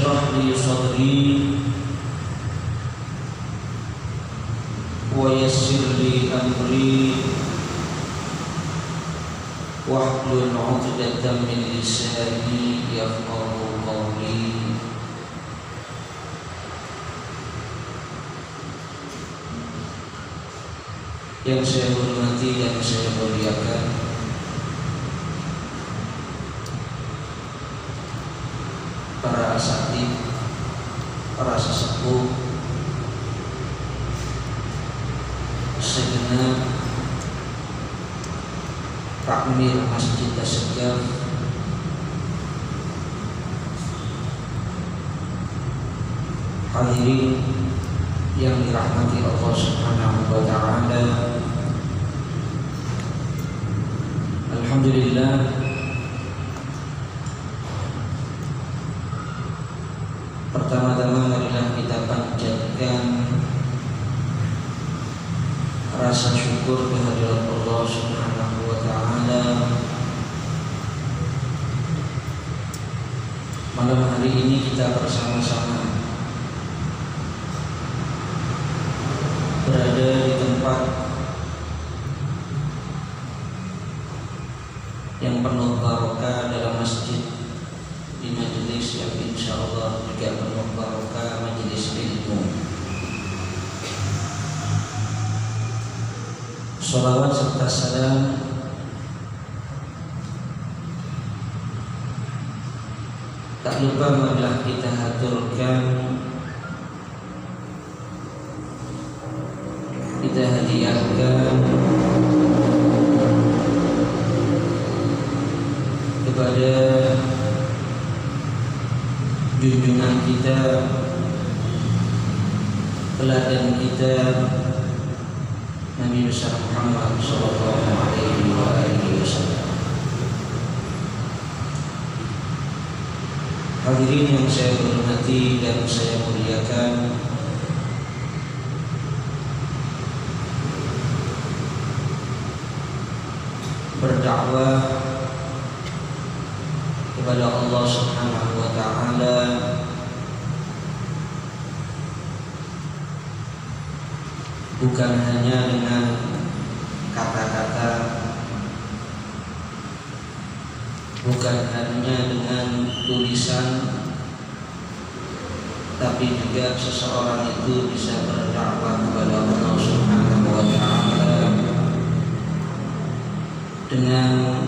اشرح لي صدري ويسر لي أمري واحلل عقدة من لساني يفقهوا قولي. Yang saya hormati dan saya muliakan para asatidz, para sesepuh, segenap takmir Masjid Asy-Syaghaf, hadirin yang dirahmati Allah Subhanahu wa taala. Alhamdulillah, pertama-tama marilah kita panjatkan rasa syukur kehadirat Allah Subhanahu wa taala. Malam hari ini kita bersama-sama berada di tempat yang penuh barokah dalam masjid, di majelis yang insyaallah juga penuh barokah, majelis ilmu. Sholawat serta salam tak lupa marilah kita haturkan, kita hadiahkan kepada junjungan kita, teladan kita, Nabi besar Muhammad sallallahu alaihi wasallam. Hadirin yang saya hormati dan saya muliakan, berdakwah kepada Allah Subhanahu wa taala bukan hanya dengan kata-kata, bukan hanya dengan tulisan, tapi juga seseorang itu bisa berdakwah kepada Allah Subhanahu wa taala dengan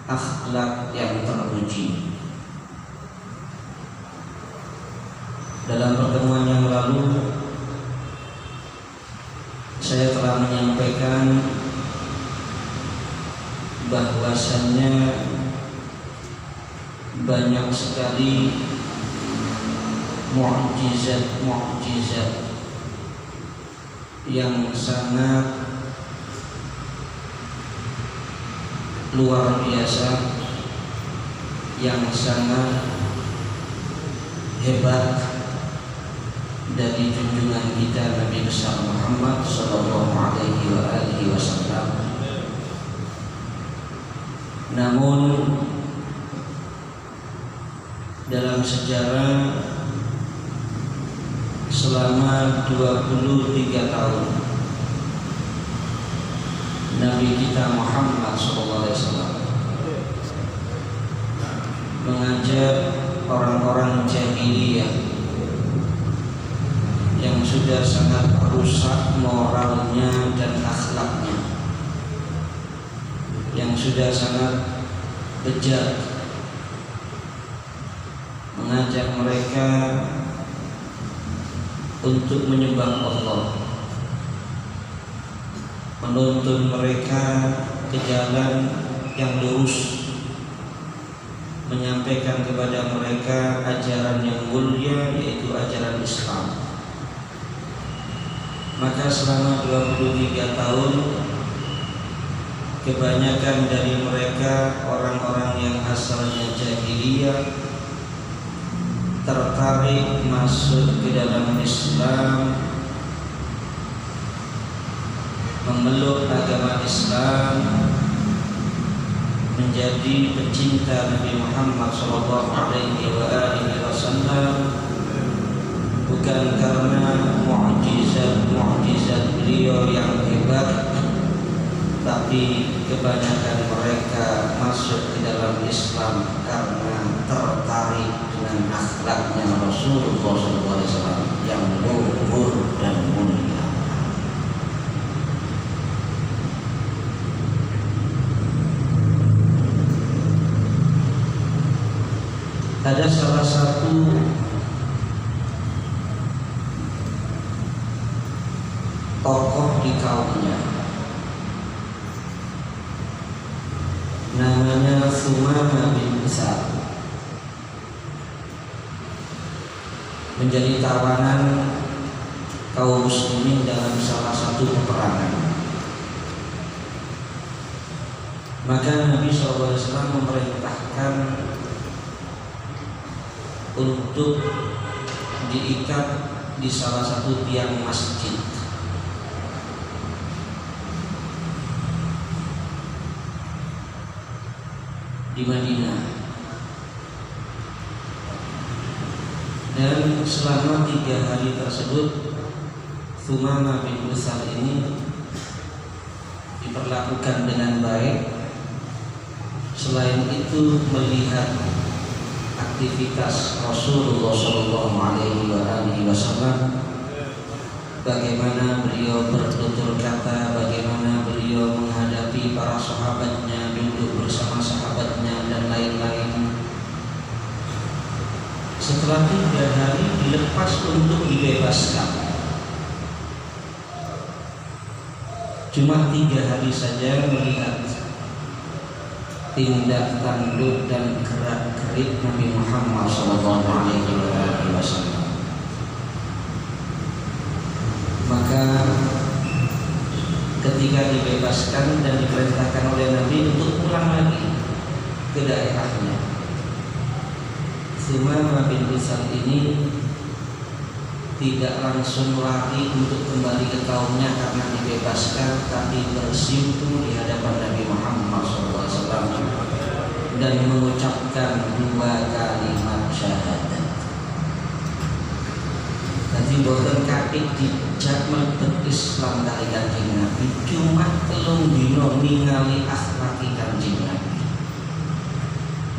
akhlak yang terpuji. Dalam pertemuan yang lalu saya telah menyampaikan bahwasannya banyak sekali mukjizat-mukjizat yang sangat luar biasa, yang sangat hebat dari junjungan kita Nabi besar Muhammad sallallahu alaihi wasallam. Namun dalam sejarah selama 23 tahun Nabi kita Muhammad SAW mengajak orang-orang jahiliyah yang sudah sangat rusak moralnya dan akhlaknya, yang sudah sangat bejat, mengajak mereka untuk menyembah Allah, menuntun mereka ke jalan yang lurus, menyampaikan kepada mereka ajaran yang mulia, yaitu ajaran Islam. Maka selama 23 tahun kebanyakan dari mereka orang-orang yang asalnya jahiliyah tertarik masuk ke dalam Islam, memeluk agama Islam, menjadi pecinta Nabi Muhammad SAW, beliau yang hebat, tapi kebanyakan mereka masuk ke dalam Islam karena tertarik dengan akhlaknya Rasulullah SAW yang luhur dan mulia. Ada salah satu tokoh di kaumnya, namanya Sumamah bin Utsal, menjadi tawanan kaum muslimin dalam salah satu peperangan. Maka Nabi SAW memerintahkan untuk diikat di salah satu tiang masjid. Di Madinah. Dan selama 3 hari tersebut Sumamah bin Utsal ini diperlakukan dengan baik. Selain itu melihat aktivitas Rasulullah SAW, bagaimana beliau bertutur kata, bagaimana beliau menghadapi para sahabatnya, duduk bersama sahabatnya dan lain-lain. Setelah 3 hari dilepas untuk dibebaskan. Cuma 3 hari saja melihat tindak tanduk dan gerak-gerik Nabi Muhammad SAW. Maka ketika dibebaskan dan diperintahkan oleh Nabi untuk pulang lagi ke daerahnya, Sumamah bin Utsal ini tidak langsung lari untuk kembali ke kaumnya karena dibebaskan, tapi bersimpuh di hadapan Nabi Muhammad SAW dan mengucapkan 2 kalimat syahadat. Jadi boten kathik dijak mlebet Islam kali Kanjeng Nabi, cuma 3 dina ningali akhlaki Kanjeng Nabi,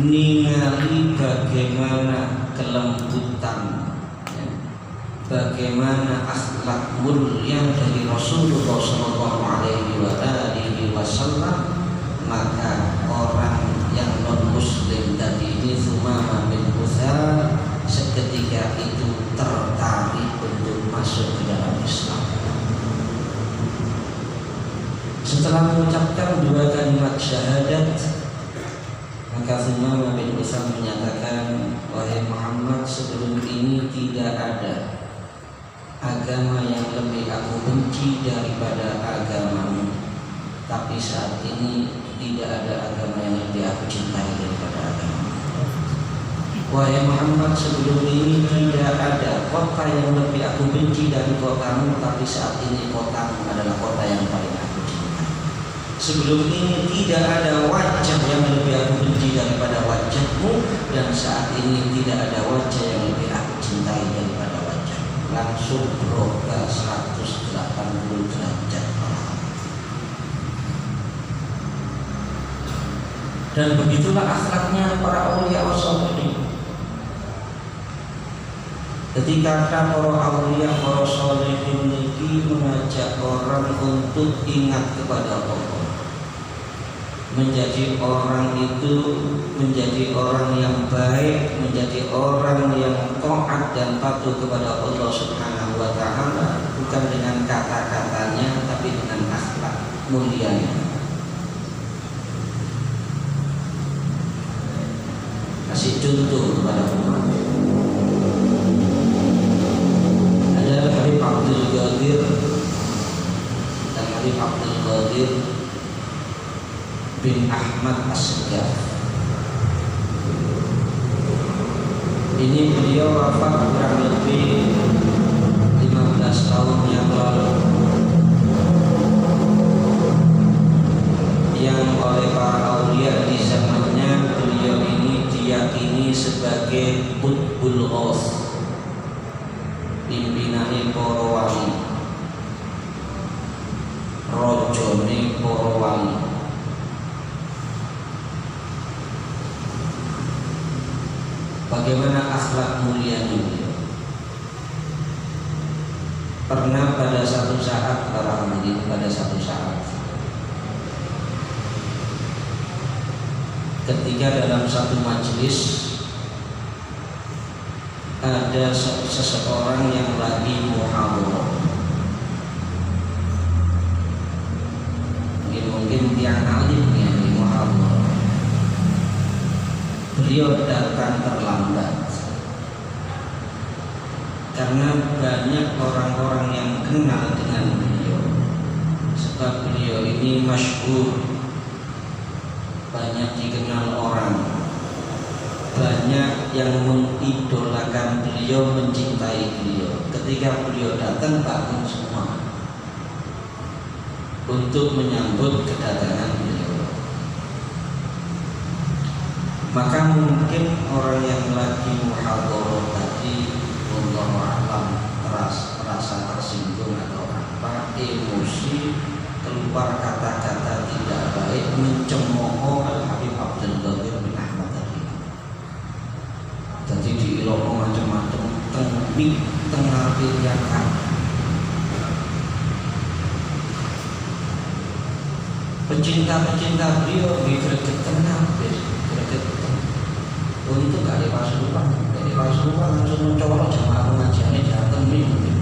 ningali bagaimana kelembutan, bagaimana akhlak mulia dari Rasulullah SAW. Maka orang yang non muslim tadi ini, Sumamah bin Utsal, seketika itu tertarik untuk masuk ke dalam Islam. Setelah mengucapkan 2 kalimat syahadat, maka Sumamah bin Utsal menyatakan, wahai Muhammad, sebelum ini tidak ada agama yang lebih aku benci daripada agamamu, tapi saat ini tidak ada agama yang lebih aku cintai daripada agamamu. Wahai Muhammad, sebelum ini tidak ada kota yang lebih aku benci dari kotamu, tapi saat ini kotamu adalah kota yang paling aku cintai. Sebelum ini tidak ada wajah yang lebih aku benci daripada wajahmu, dan saat ini tidak ada wajah yang lebih aku cintai daripada wajahmu. Langsung berubah 180 derajat. Dan begitulah akhlaknya para aulia wasoleh. Ketika para aulia para sholihin ini mengajak orang untuk ingat kepada Allah, menjadi orang itu menjadi orang yang baik, menjadi orang yang taat dan patuh kepada Allah Subhanahu wa Ta'ala, bukan dengan kata-katanya tapi dengan akhlak mulianya. Kasih contoh kepada umat. Ada Habib Abdul Qadir dan Habib Abdul Qadir bin Ahmad As-Segaf. Ini beliau wafat kurang lebih 15 tahun yang lalu, yang oleh para aulia di zamannya beliau ini diyakini sebagai Qutbul Ghaus, pimpinan para wali. bagaimana akhlak mulianya beliau. Pernah pada satu saat ketika dalam satu majelis ada seseorang yang lagi muhadharah, mungkin tiang alim yang di muhadharah. Beliau datang terlambat karena banyak orang-orang yang kenal dengan beliau, sebab beliau ini masyhur, banyak dikenal orang, banyak yang mengidolakan beliau, mencintai beliau. Ketika beliau datang, bangun semua untuk menyambut kedatangan beliau. Maka mungkin orang yang lagi muhadharah tadi, wallahu a'lam, terasa tersinggung atau apa, emosi, keluar kata-kata tidak baik, mencemooh Al-Habib Abdul Qadir bin Ahmad tadi. Jadi diiloko macam-macam, tengah pilihan. Pecinta beliau greget untuk gak ada Pasuruan langsung mencolok jamaah pengajiannya datang mungkin.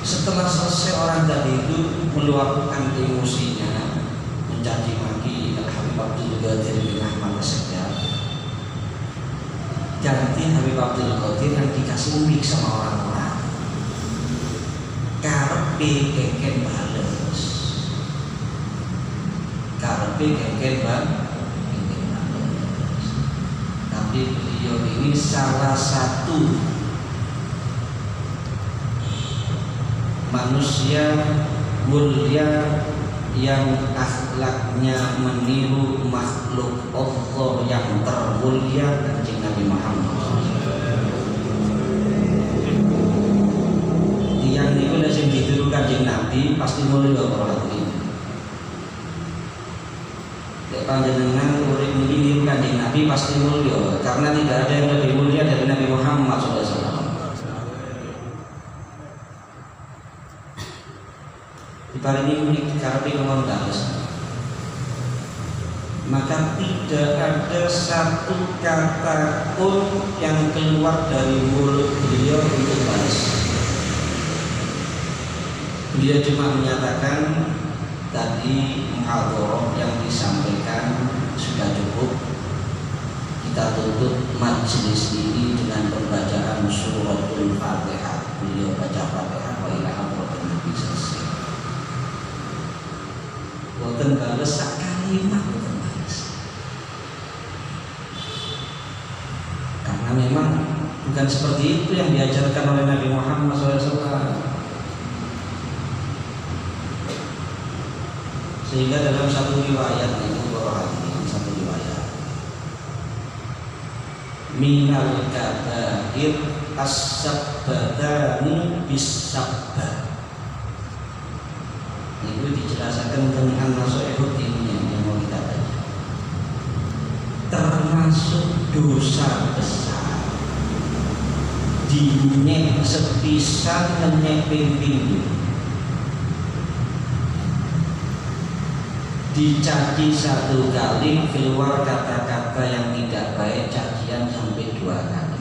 Setelah selesai orang tadi itu meluapkan emosinya, mencaci maki Habib Abdul Qadir bin Ahmad As-Sekdar, ganti Habib Abdul Qadir yang dikasih mic sama orang-orang, karepe keken bales, tapi beliau ini salah satu manusia mulia yang akhlaknya meniru makhluk Allah yang termulia, Kanjeng Nabi Muhammad. Yang niku lek sing ditiru Kanjeng Nabi pasti mulia para hadirin. Lek panjenengan urip niki niru Kanjeng Nabi pasti mulia, karena tidak ada yang lebih mulia dari Nabi Muhammad SAW. Diparingi unik karepe ngomong dados, maka tidak ada satu kata pun yang keluar dari mulut beliau untuk balas. Beliau cuma menyatakan tadi muhadharah yang disampaikan sudah cukup, kita tutup majelis ini dengan pembacaan suratul Fatihah. Beliau baca Fatihah wa ila hadratin Nabi selesai. Boten bales sak kalimat, boten bales. Karena memang bukan seperti itu yang diajarkan oleh Nabi Muhammad SAW. Sehingga dalam satu riwayat itu satu riwayat, minal kabair as-sabbatani bis-sabbat. Itu dijelaskan dengan nasihat ini yang mau kita baca. Termasuk dosa besar dinyek sepisan menyek pimpin, dicaci satu kali, keluar kata-kata yang tidak baik, cacian sampai 2 kali.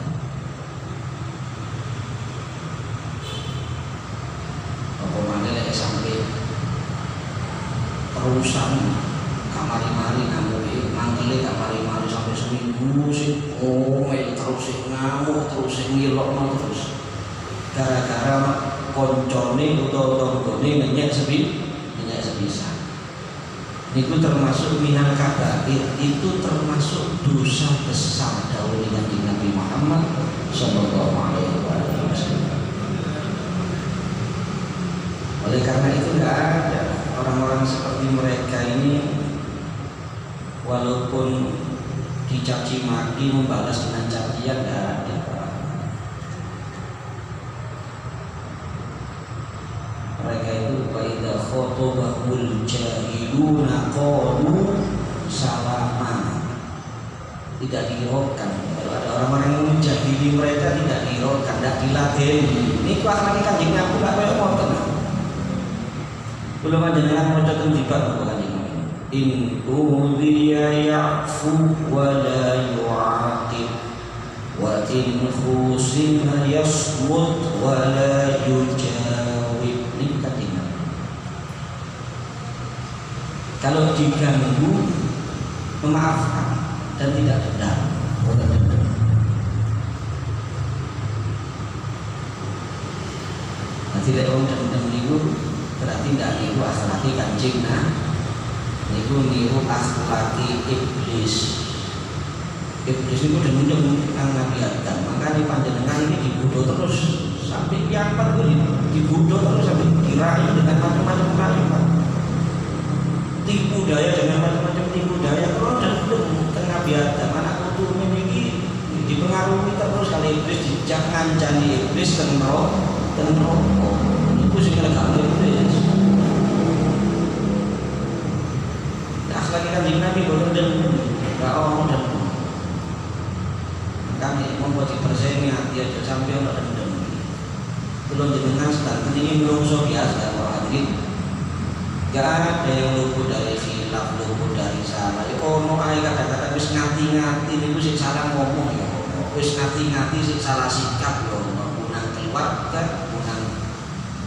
Apa mana sampai terusan kamari-mari ngamuk, mangkele kamari-mari sampai seminggu sih, terus ngamuk, terus ngilokno terus. Gara-gara koncone utawa tanggane ngenyek sepisan. Itu termasuk minal kabair, itu termasuk dosa besar dahulu dengan Nabi Muhammad Sallallahu Alaihi Wasallam. Oleh karena itu nggak ada orang-orang seperti mereka ini, walaupun dicaci maki membalas dengan cacian, nggak ada. Mereka itu baik idza khatabahul jahiluna qalu salama. Tidak dihiraukan. Kalau ada orang-orang yang menjahili mereka tidak dihiraukan, tidak diladeni. Ini akhlak Kanjeng Nabi lak koyo ngoten. Kula panjenengan maca teng tiba apa Kanjeng Nabi. In udhiya ya'fu wa la yu'aqib wa in khusima yasmut wa la yujawib. Ini Kanjeng Nabi. Kalau diganggu memaafkan dan tidak dendam. Nanti tidak orang dendam niku berarti tidak niru akhlaki Kanjeng Nabi. Niku niru akhlaki iblis. Iblis itu dendam nang Nabi Adam. Makanya panjenengan ini dibunuh terus sampai kiamat itu dibunuh terus sampai dirayu dengan macam-macam rayu. Tipu daya dengan macam-macam tipu daya. Kalau dendam Nabi Adam anak putu ini dipengaruhi terus kali iblis, jangan ngancani iblis ten neraka. Iku sing gak iblis. Akhlak Kanjeng Nabi boten dendam, gak ono dendam. Kami membuat perseni hati aja sampai ono dendam. Belum jenengan sedang ini menungso biasa para hadirin. Gak ada yang luput dari khilaf, luput dari salah. Ya ono ae kata-kata wis ngati-ngati niku sing salah ngomong ya ono. Wis ngati-ngati sing salah sikap ya ono. Unang keluarga, unang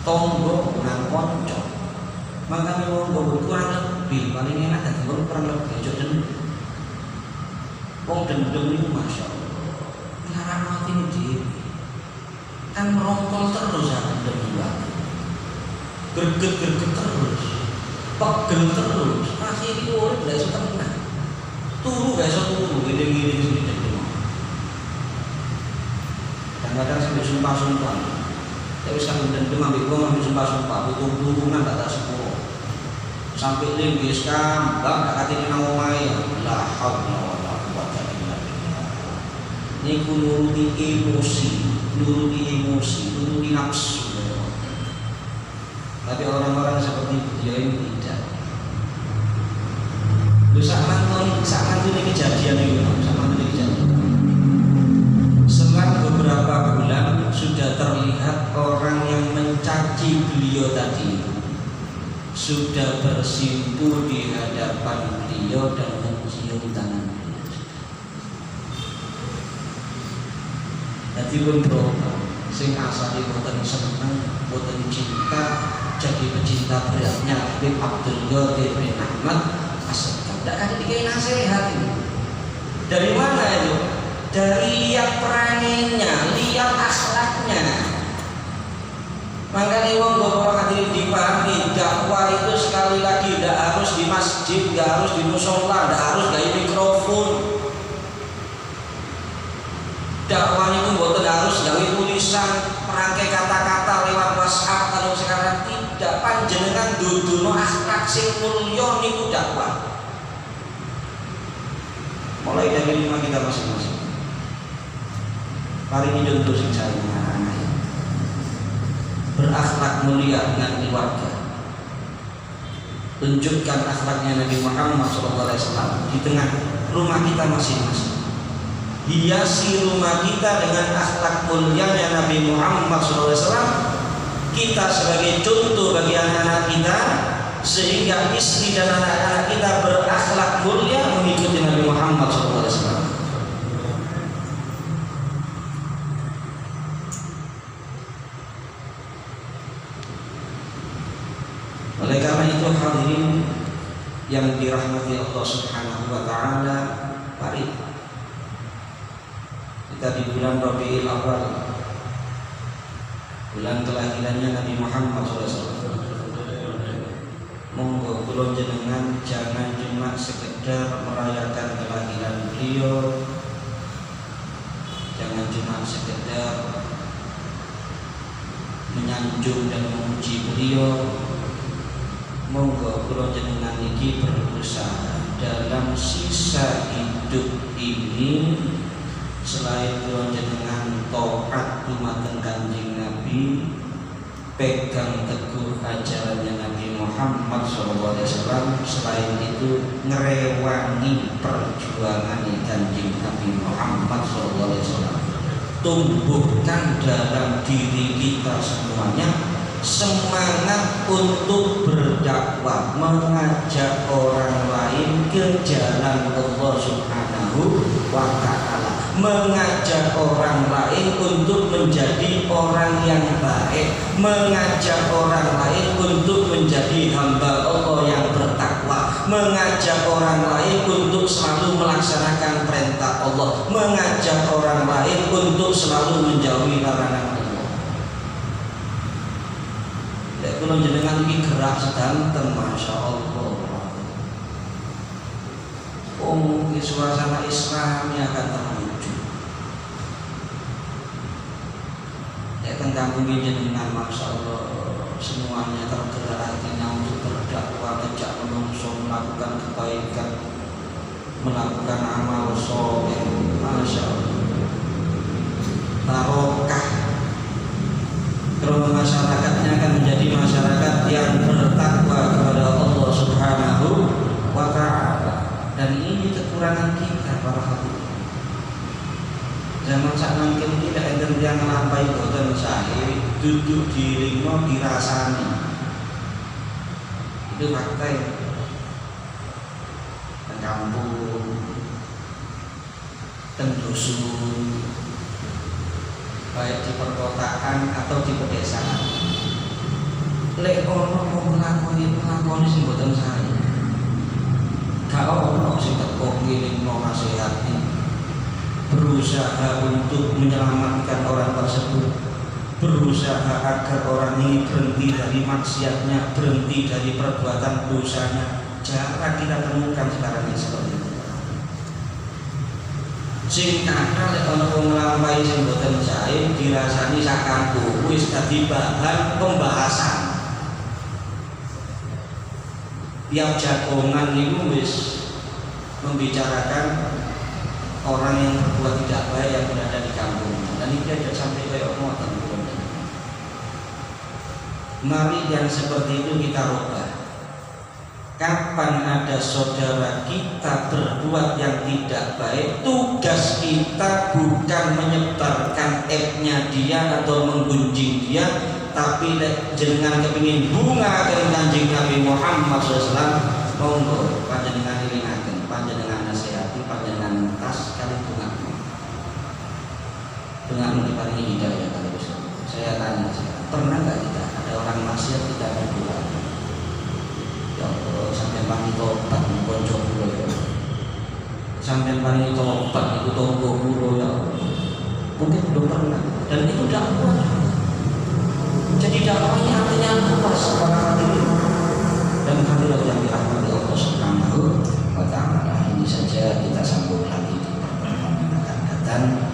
tonggo, unang konco. Maka ngomong kurang lebih paling enak dan kurang lebih aja dendam. Wong dendam niku masyaallah. Ngarang mati dhewe. Kan merongkol terus ya dendam iki. Greget-greget terus. Pegel terus, masih itu orang tidak bisa tenang. Turu gak bisa turu, gini-gini sedikit dulu. Kadang-kadang sampai sumpah-sumpah. Tapi sampai dendam ambil gue ambil sumpah-sumpah, butuh-butuhan tak ada sepuluh. Sampai linggis kambang, tak kati kena ngomai. La haula wala quwwata illa billah. Ini ku nuruti emosi, nuruti nafsu. Tapi orang-orang seperti dia ini tidak. Lu sangat ini kejadian itu, sangat ini kejadian. Selang beberapa bulan sudah terlihat orang yang mencaci beliau tadi sudah bersimpuh di hadapan beliau dan mencium tangan beliau. Jadi pun berubah. Sing asali boten seneng, boten cinta. Jadi pecinta beratnya Habib Abdul Qadir bin Ahmad As-Segaf. Tidak ada dikai nasihat ini. Dari mana itu? Dari lihat peranginya, lihat akhlaknya. Makanya wong bapak hadirin dipahami, dakwah itu sekali lagi tidak harus di masjid, tidak harus di musola, tidak harus dari mikrofon. Dakwah itu bukan harus dari tulisan, perangkai kata-kata lewat WhatsApp. Kalau sekarang tidak, panjenengan duduno akhlak sing mulya niku dakwah. Mulai dari rumah kita masing-masing. Mari ini contoh sing saya berakhlak mulia dengan keluarga. Tunjukkan akhlaknya Nabi Muhammad SAW di tengah rumah kita masing-masing. Hiasi rumah kita dengan akhlak mulianya Nabi Muhammad SAW. Kita sebagai contoh bagi anak-anak kita, sehingga istri dan anak-anak kita berakhlak mulia mengikuti Nabi Muhammad SAW. Oleh karena itu hadirin yang dirahmati Allah Subhanahu wa taala, mari kita di bulan Rabiul Awal, bulan kelahirannya Nabi Muhammad SAW. Monggo kula jenengan jangan cuma sekedar merayakan kelahiran beliau, jangan cuma sekedar menyanjung dan memuji beliau. Monggo kula jenengan iki berusaha dalam sisa hidup ini, selain kula jenengan taat dumateng Kanjeng Nabi, pegang teguh ajarannya Nabi Muhammad SAW. Selain itu ngerewangi perjuangan Kanjeng Nabi Muhammad SAW. Tumbuhkan dalam diri kita semuanya semangat untuk berdakwah, mengajak orang lain ke jalan Allah Subhanahu wa Ta'ala, mengajak orang lain untuk menjadi orang yang baik, mengajak orang lain untuk menjadi hamba Allah yang bertakwa, mengajak orang lain untuk selalu melaksanakan perintah Allah, mengajak orang lain untuk selalu menjauhi larangan Allah. Kalau jenengan ini gerak sedanten, masya Allah. Mungkin suasana Islamnya akan terwujud. Kampung jenengan, masya Allah, semuanya tergerak hatinya untuk berdakwah, ajak menungso, melakukan kebaikan, melakukan amal soleh, masya Allah. Barokah. Kalau masyarakatnya akan menjadi masyarakat yang bertakwa kepada Allah Subhanahu wa Ta'ala. Dan ini kekurangan kita para hadirin. Zaman sak mangken iki lek enten tiyang nglampahi boten sae, duduk di lingmo dirasani. Itu fakta ya. Teng kampung, teng dusun, baik di perkotaan atau di pedesaan, lek ono mau nglakoni sing boten sae, gak ono sing teko ngiling mau nasihati, berusaha untuk menyelamatkan orang tersebut, berusaha agar orang ini berhenti dari maksiatnya, berhenti dari perbuatan dosanya. Jarang kita temukan sekarang ini seperti itu. Sing kadang lek ana wong nglampahi sing boten sae dirasani sak kampung wis dadi bahan pembahasan. Tiap jagongan niku wis membicarakan orang yang berbuat tidak baik yang berada di kampung. Dan ini ada sampai kayak ngoten. Mari yang seperti itu kita rubah. Kapan ada saudara kita berbuat yang tidak baik, tugas kita bukan menyebarkan aibnya dia atau menggunjing dia, tapi jenengan kepingin bunga dari Kanjeng Nabi Muhammad SAW, monggo panjenengan ilingaken, panjenengan nasihati, panjenengan tas kali bunga diparingi hidayah kali Gusti. Saya tanya, pernah nggak kita ada orang maksiat kita berdua? Ya Allah, sampai paling tobat konco kula ya. Sampai paling tobat itu tonggo kula ya. Mungkin belum pernah. Dan itu dakwah. Jadi dakwahnya artinya luas para hadirin dan hadirat yang dirahmati Allah Subhanahu wa Ta'ala. Ini saja, kita sambung lagi di pertemuan yang akan datang.